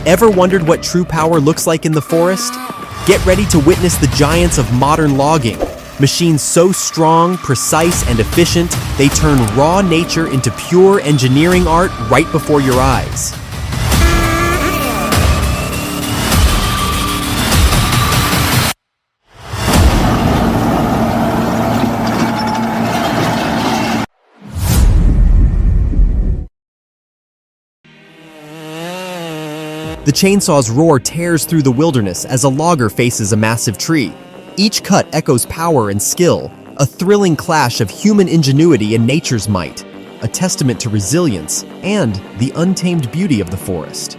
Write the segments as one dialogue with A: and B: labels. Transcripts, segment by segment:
A: Ever wondered what true power looks like in the forest? Get ready to witness the giants of modern logging. Machines so strong, precise, and efficient, they turn raw nature into pure engineering art right before your eyes. The chainsaw's roar tears through the wilderness as a logger faces a massive tree. Each cut echoes power and skill, a thrilling clash of human ingenuity and nature's might, a testament to resilience and the untamed beauty of the forest.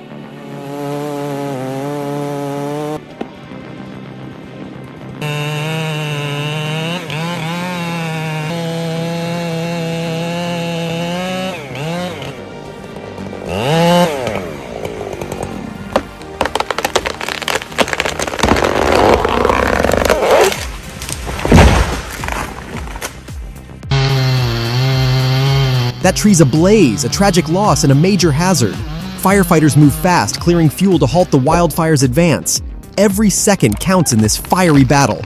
A: That tree's ablaze, a tragic loss and a major hazard. Firefighters move fast, clearing fuel to halt the wildfire's advance. Every second counts in this fiery battle.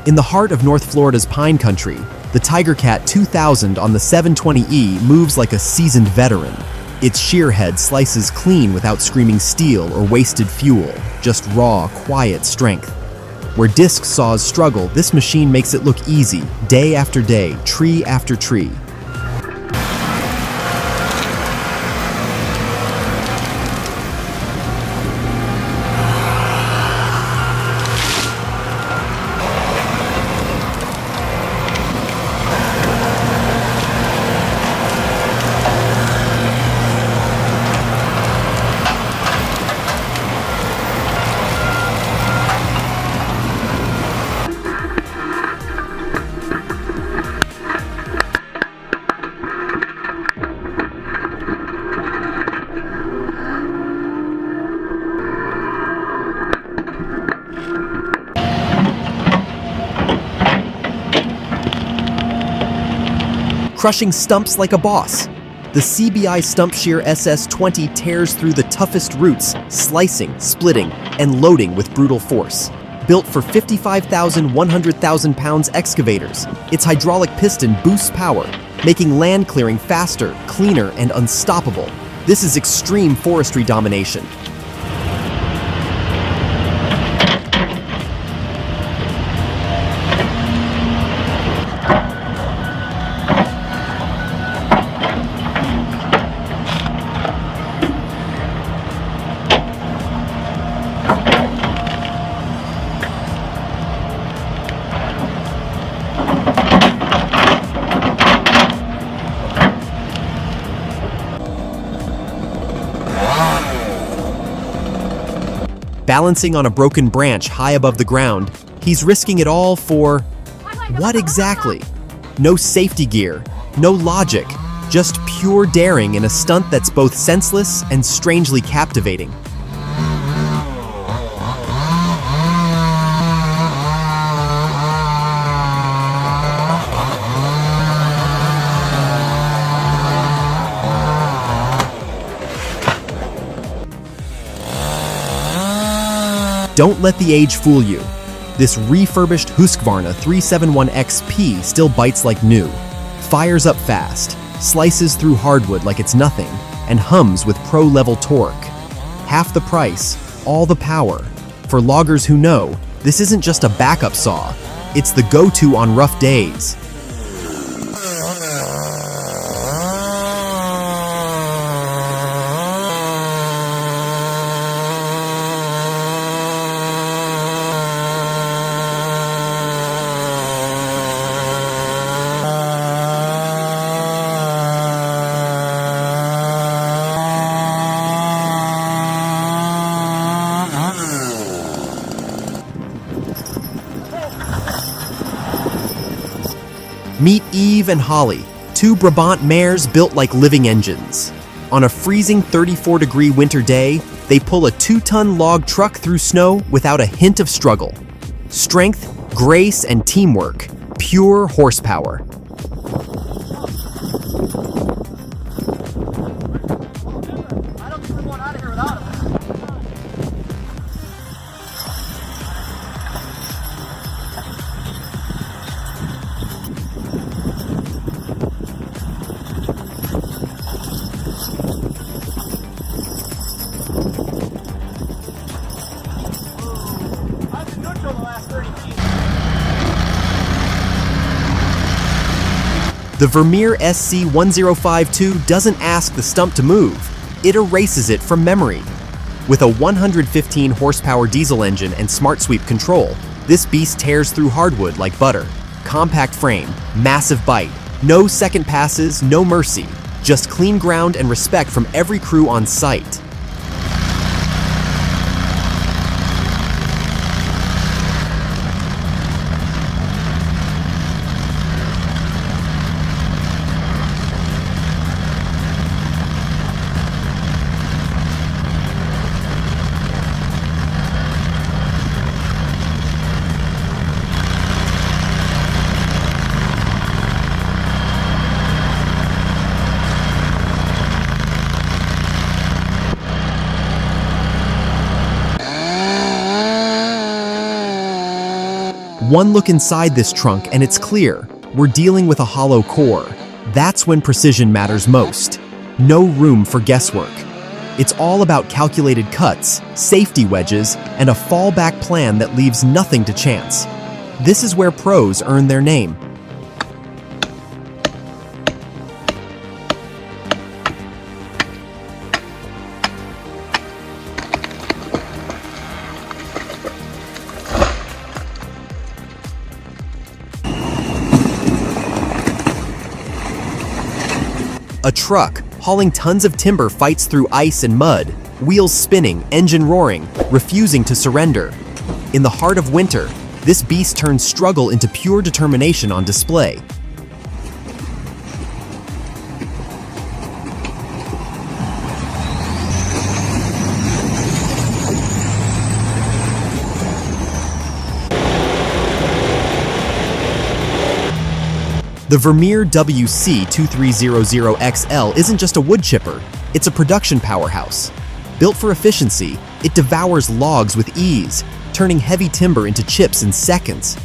A: In the heart of North Florida's pine country, the Tiger Cat 2000 on the 720E moves like a seasoned veteran. Its shear head slices clean without screaming steel or wasted fuel, just raw, quiet strength. Where disc saws struggle, this machine makes it look easy, day after day, tree after tree. Crushing stumps like a boss. The CBI Stump Shear SS-20 tears through the toughest roots, slicing, splitting, and loading with brutal force. Built for 55,000, 100,000 pounds excavators, its hydraulic piston boosts power, making land clearing faster, cleaner, and unstoppable. This is extreme forestry domination. Balancing on a broken branch high above the ground, he's risking it all for what exactly? No safety gear, no logic, just pure daring in a stunt that's both senseless and strangely captivating. Don't let the age fool you. This refurbished Husqvarna 371XP still bites like new, fires up fast, slices through hardwood like it's nothing, and hums with pro-level torque. Half the price, all the power. For loggers who know, this isn't just a backup saw, it's the go-to on rough days. Meet Eve and Holly, two Brabant mares built like living engines. On a freezing 34-degree winter day, they pull a 2-ton log truck through snow without a hint of struggle. Strength, grace, and teamwork, pure horsepower. The Vermeer SC1052 doesn't ask the stump to move, it erases it from memory. With a 115 horsepower diesel engine and smart sweep control, this beast tears through hardwood like butter. Compact frame, massive bite, no second passes, no mercy, just clean ground and respect from every crew on site. One look inside this trunk and it's clear, we're dealing with a hollow core. That's when precision matters most. No room for guesswork. It's all about calculated cuts, safety wedges, and a fallback plan that leaves nothing to chance. This is where pros earn their name. A truck, hauling tons of timber, fights through ice and mud, wheels spinning, engine roaring, refusing to surrender. In the heart of winter, this beast turns struggle into pure determination on display. The Vermeer WC2300XL isn't just a wood chipper, it's a production powerhouse. Built for efficiency, it devours logs with ease, turning heavy timber into chips in seconds.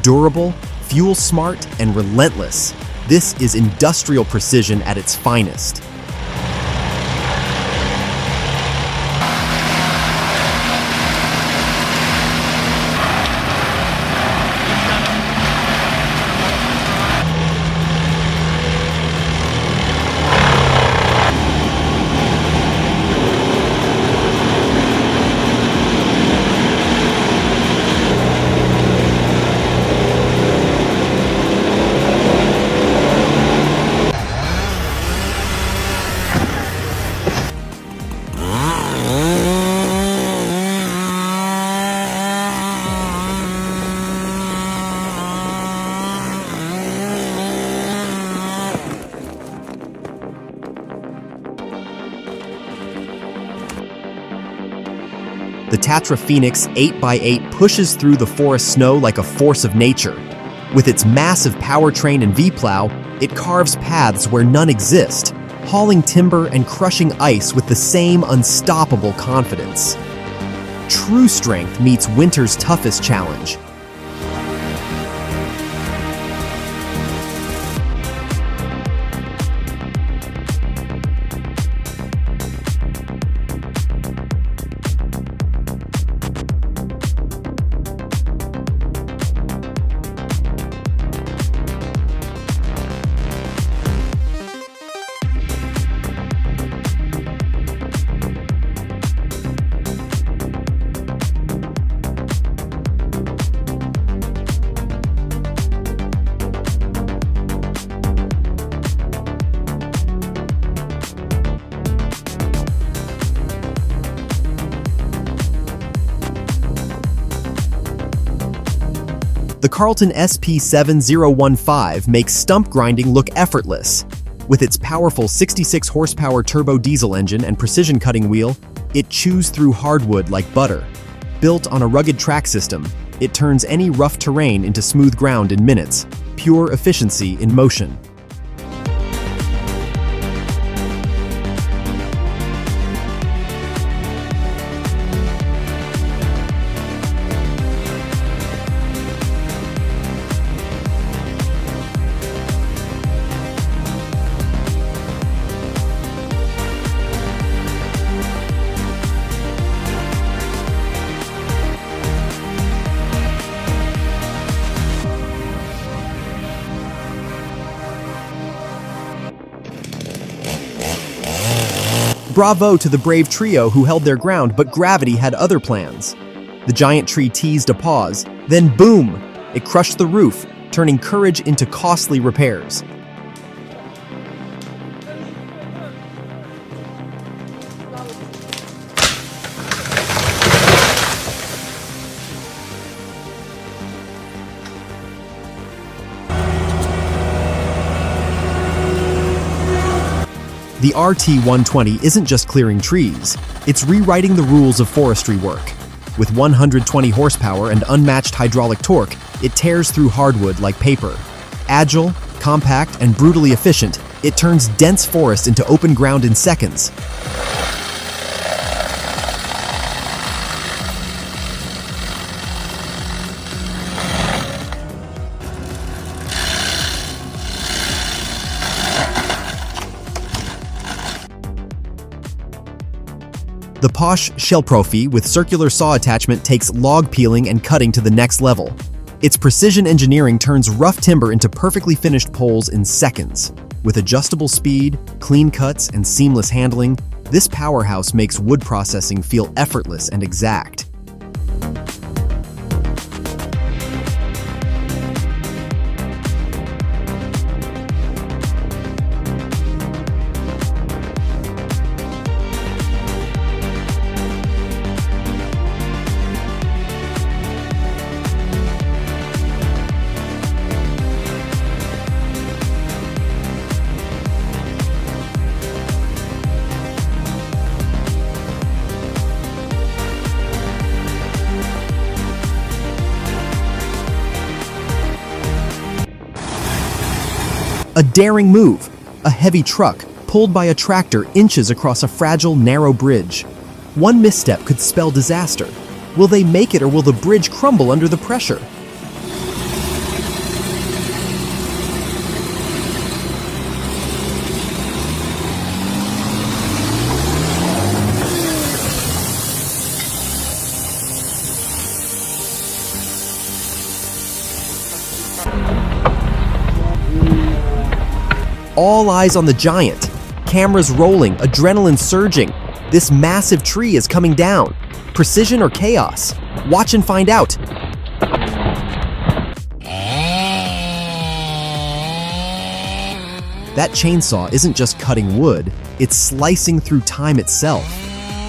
A: Durable, fuel-smart, and relentless, this is industrial precision at its finest. The Tatra Phoenix 8x8 pushes through the forest snow like a force of nature. With its massive powertrain and V-plow, it carves paths where none exist, hauling timber and crushing ice with the same unstoppable confidence. True strength meets winter's toughest challenge. The Carlton SP7015 makes stump grinding look effortless. With its powerful 66 horsepower turbo diesel engine and precision cutting wheel, it chews through hardwood like butter. Built on a rugged track system, it turns any rough terrain into smooth ground in minutes. Pure efficiency in motion. Bravo to the brave trio who held their ground, but gravity had other plans. The giant tree teased a pause, then boom! It crushed the roof, turning courage into costly repairs. The RT-120 isn't just clearing trees, it's rewriting the rules of forestry work. With 120 horsepower and unmatched hydraulic torque, it tears through hardwood like paper. Agile, compact, and brutally efficient, it turns dense forest into open ground in seconds. The Posh Shell Profi with circular saw attachment takes log peeling and cutting to the next level. Its precision engineering turns rough timber into perfectly finished poles in seconds. With adjustable speed, clean cuts, and seamless handling, this powerhouse makes wood processing feel effortless and exact. A daring move, a heavy truck pulled by a tractor inches across a fragile, narrow bridge. One misstep could spell disaster. Will they make it, or will the bridge crumble under the pressure? All eyes on the giant. Cameras rolling, adrenaline surging. This massive tree is coming down. Precision or chaos? Watch and find out. That chainsaw isn't just cutting wood, it's slicing through time itself.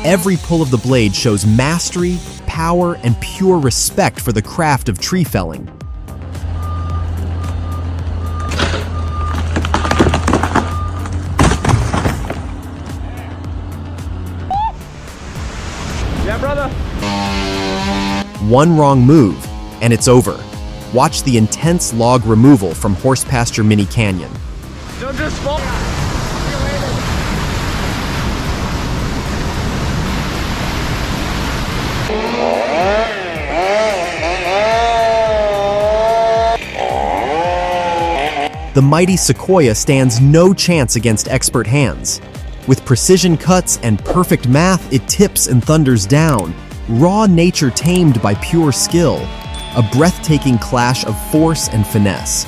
A: Every pull of the blade shows mastery, power, and pure respect for the craft of tree felling.
B: Yeah, brother.
A: One wrong move, and it's over. Watch the intense log removal from Horse Pasture Mini Canyon.
B: Don't just fall.
A: The mighty Sequoia stands no chance against expert hands. With precision cuts and perfect math, it tips and thunders down. Raw nature tamed by pure skill. A breathtaking clash of force and finesse.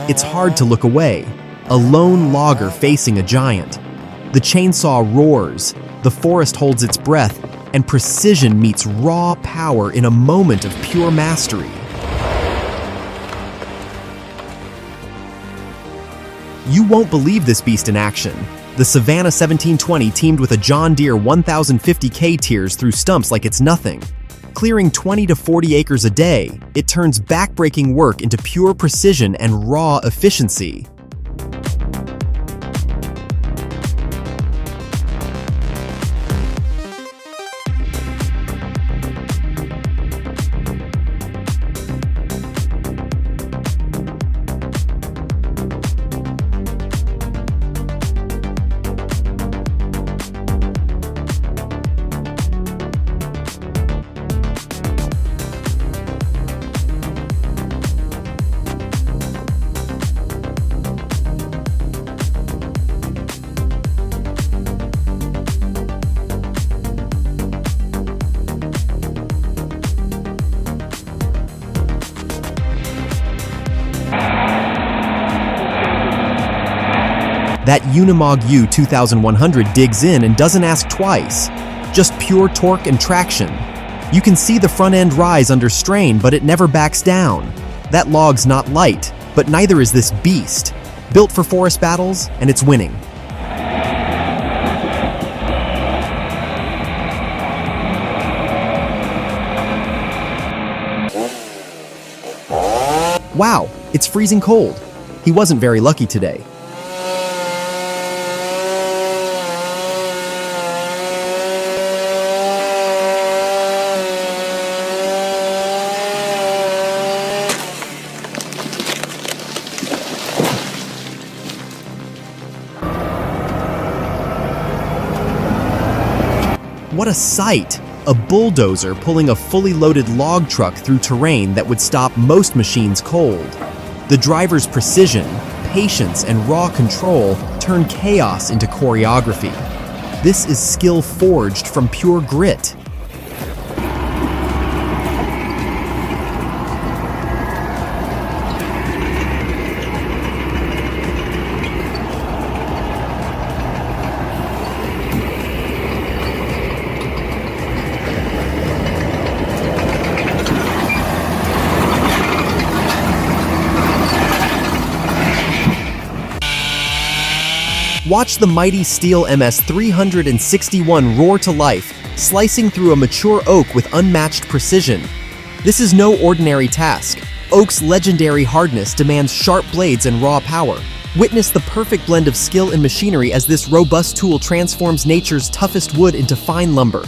A: It's hard to look away. A lone logger facing a giant. The chainsaw roars, the forest holds its breath, and precision meets raw power in a moment of pure mastery. You won't believe this beast in action. The Savannah 1720 teamed with a John Deere 1050K tears through stumps like it's nothing. Clearing 20 to 40 acres a day, it turns backbreaking work into pure precision and raw efficiency. That Unimog U2100 digs in and doesn't ask twice. Just pure torque and traction. You can see the front end rise under strain, but it never backs down. That log's not light, but neither is this beast. Built for forest battles, and it's winning. Wow, it's freezing cold. He wasn't very lucky today. What a sight! A bulldozer pulling a fully loaded log truck through terrain that would stop most machines cold. The driver's precision, patience, and raw control turn chaos into choreography. This is skill forged from pure grit. Watch the mighty Steel MS-361 roar to life, slicing through a mature oak with unmatched precision. This is no ordinary task. Oak's legendary hardness demands sharp blades and raw power. Witness the perfect blend of skill and machinery as this robust tool transforms nature's toughest wood into fine lumber.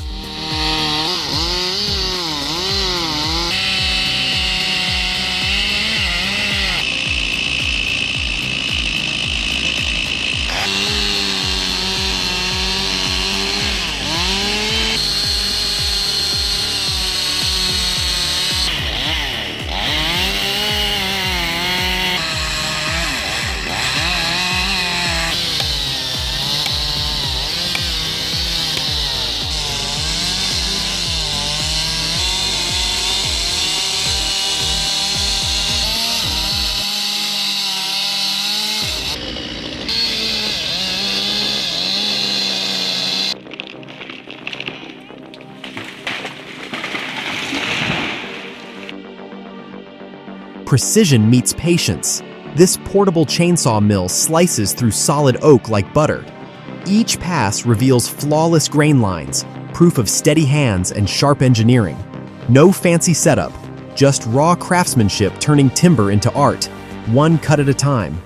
A: Precision meets patience. This portable chainsaw mill slices through solid oak like butter. Each pass reveals flawless grain lines, proof of steady hands and sharp engineering. No fancy setup, just raw craftsmanship turning timber into art, one cut at a time.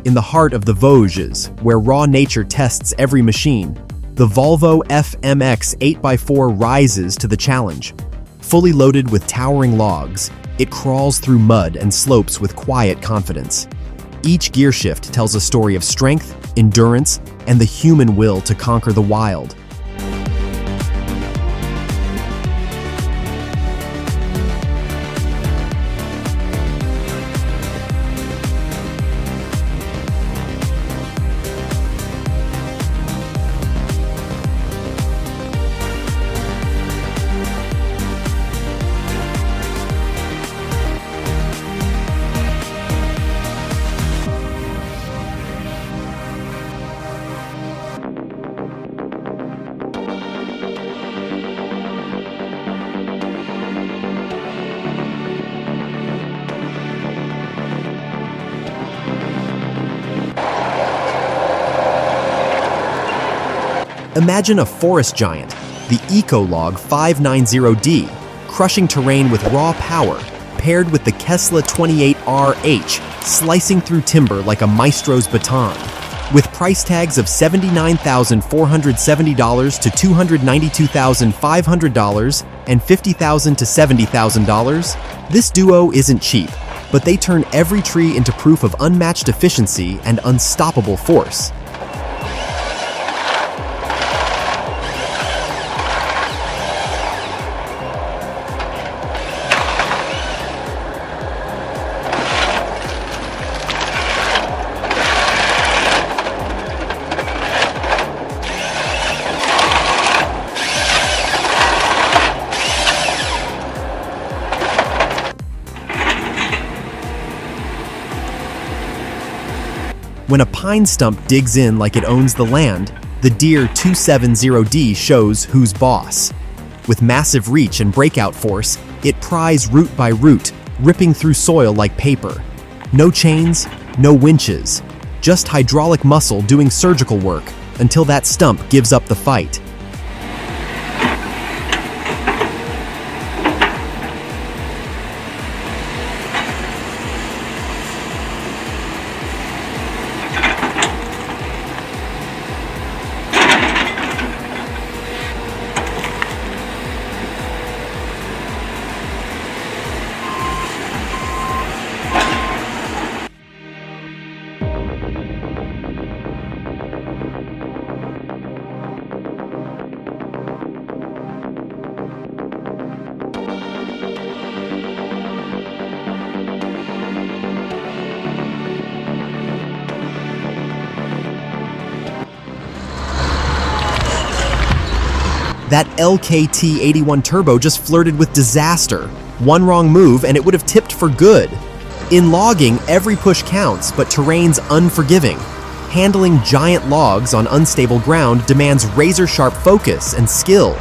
A: in the heart of the Vosges, where raw nature tests every machine, the Volvo FMX 8x4 rises to the challenge. Fully loaded with towering logs, it crawls through mud and slopes with quiet confidence. Each gear shift tells a story of strength, endurance, and the human will to conquer the wild. Imagine a forest giant, the Ecolog 590D, crushing terrain with raw power, paired with the Kesla 28RH, slicing through timber like a maestro's baton. With price tags of $79,470 to $292,500 and $50,000 to $70,000, this duo isn't cheap, but they turn every tree into proof of unmatched efficiency and unstoppable force. When a pine stump digs in like it owns the land, the Deere 270D shows who's boss. With massive reach and breakout force, it pries root by root, ripping through soil like paper. No chains, no winches, just hydraulic muscle doing surgical work until that stump gives up the fight. That LKT81 turbo just flirted with disaster. One wrong move and it would have tipped for good. In logging, every push counts, but terrain's unforgiving. Handling giant logs on unstable ground demands razor-sharp focus and skill.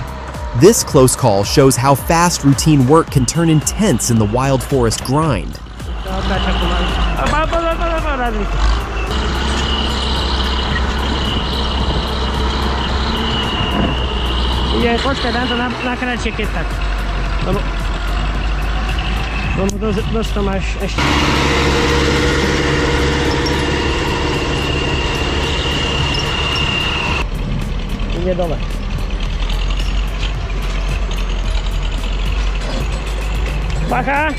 A: This close call shows how fast routine work can turn intense in the wild forest grind.
C: Nie, koczka tanto na kracie tak. No dosto masz jeszcze. Nie dole. Bacha.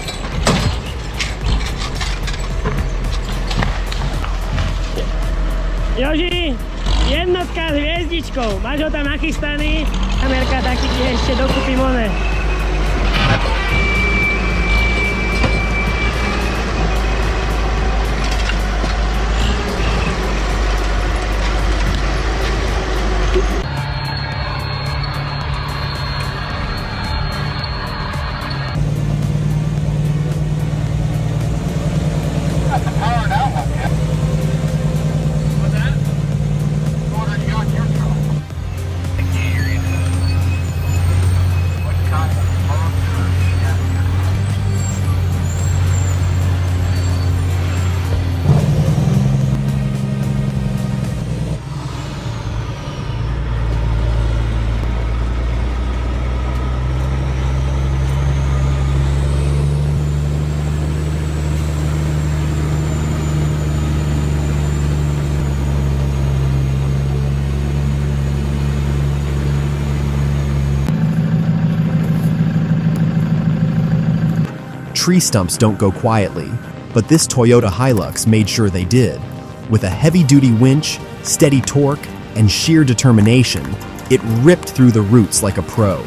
C: Joži, jednotka s hviezdičkou. Máš ho tam nachystaný? Amerka taký ti ešte dokúpim one.
A: tree stumps don't go quietly, but this Toyota Hilux made sure they did. With a heavy-duty winch, steady torque, and sheer determination, it ripped through the roots like a pro.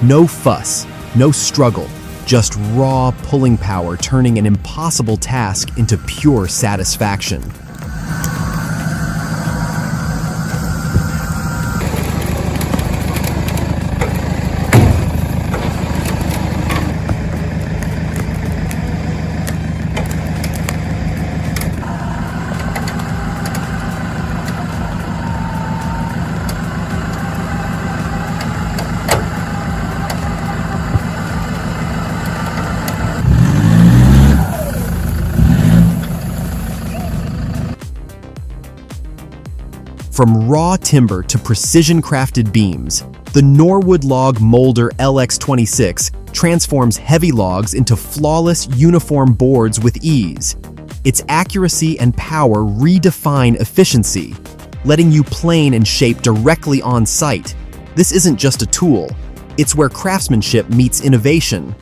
A: No fuss, no struggle, just raw pulling power turning an impossible task into pure satisfaction. From raw timber to precision-crafted beams, the Norwood Log Molder LX26 transforms heavy logs into flawless, uniform boards with ease. Its accuracy and power redefine efficiency, letting you plane and shape directly on site. This isn't just a tool, it's where craftsmanship meets innovation.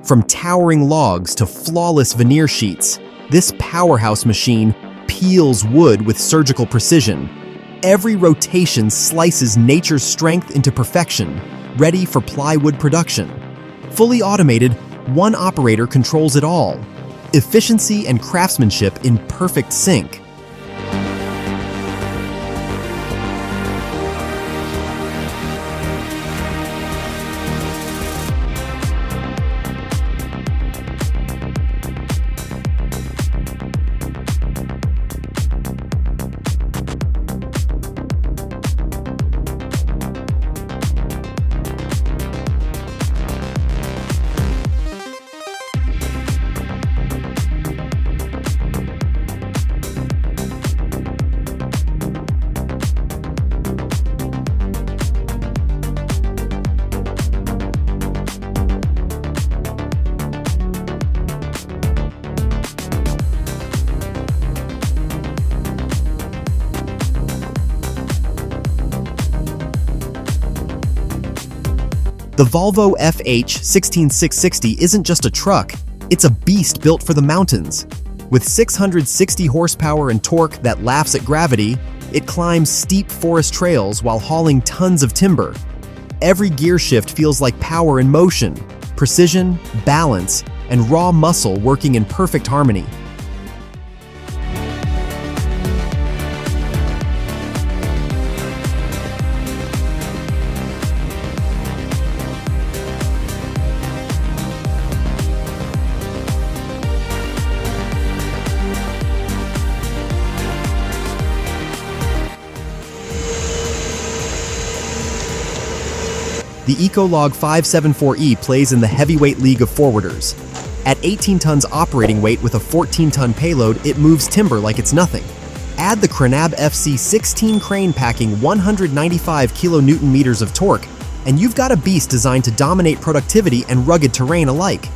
A: From towering logs to flawless veneer sheets, this powerhouse machine peels wood with surgical precision. Every rotation slices nature's strength into perfection, ready for plywood production. Fully automated, one operator controls it all. Efficiency and craftsmanship in perfect sync. The Volvo FH16660 isn't just a truck, it's a beast built for the mountains. With 660 horsepower and torque that laughs at gravity, it climbs steep forest trails while hauling tons of timber. Every gear shift feels like power in motion, precision, balance, and raw muscle working in perfect harmony. The Ecolog 574E plays in the heavyweight league of forwarders. At 18 tons operating weight with a 14-ton payload, it moves timber like it's nothing. Add the Cranab FC16 crane packing 195 kilonewton meters of torque, and you've got a beast designed to dominate productivity and rugged terrain alike.